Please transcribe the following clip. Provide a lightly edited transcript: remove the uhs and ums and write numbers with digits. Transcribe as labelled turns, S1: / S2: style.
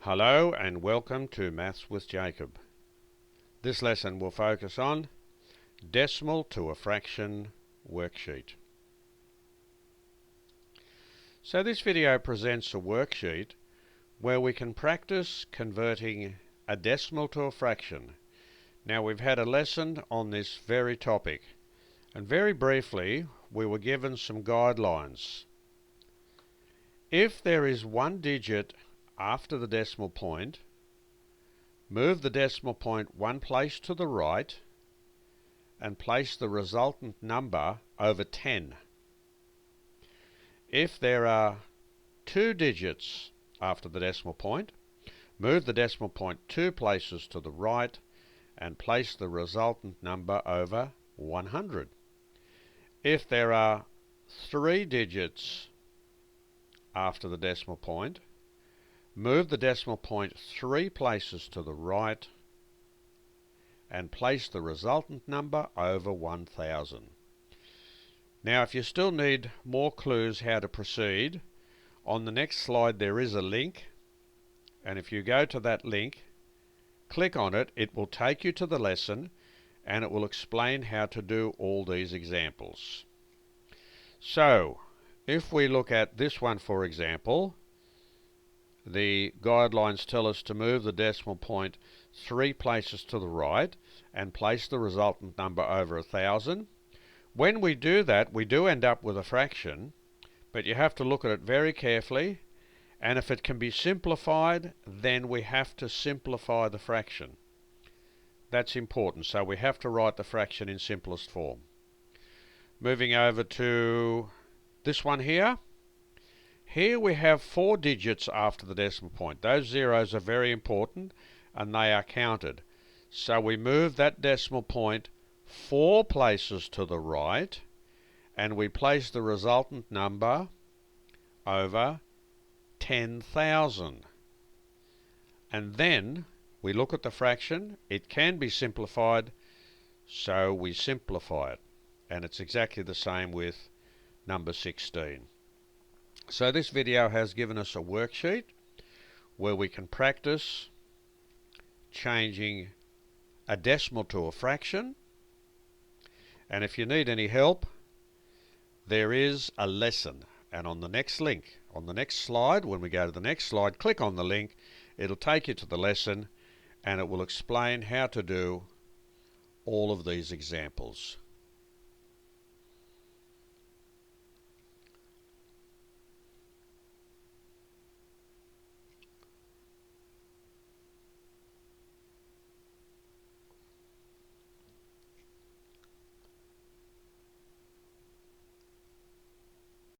S1: Hello and welcome to Maths with Jacob. This lesson will focus on decimal to a fraction worksheet. So this video presents a worksheet where we can practice converting a decimal to a fraction. Now we've had a lesson on this very topic, and very briefly we were given some guidelines. If there is one digit after the decimal point, move the decimal point one place to the right and place the resultant number over 10. If there are two digits after the decimal point, move the decimal point two places to the right and place the resultant number over 100. If there are three digits after the decimal point, move the decimal point three places to the right and place the resultant number over 1000. Now if you still need more clues how to proceed, on the next slide there is a link, and if you go to that link, click on it, it will take you to the lesson and it will explain how to do all these examples. So if we look at this one for example, the guidelines tell us to move the decimal point three places to the right and place the resultant number over 1000. When we do that, we do end up with a fraction, but you have to look at it very carefully, and if it can be simplified, then we have to simplify the fraction. That's important, so we have to write the fraction in simplest form. Moving over to this one here. Here we have four digits after the decimal point. Those zeros are very important and they are counted. So we move that decimal point four places to the right and we place the resultant number over 10,000. And then we look at the fraction. It can be simplified, so we simplify it. And it's exactly the same with number 16. So this video has given us a worksheet where we can practice changing a decimal to a fraction. And if you need any help, there is a lesson. And on the next link, on the next slide, when we go to the next slide, click on the link. It'll take you to the lesson and it will explain how to do all of these examples.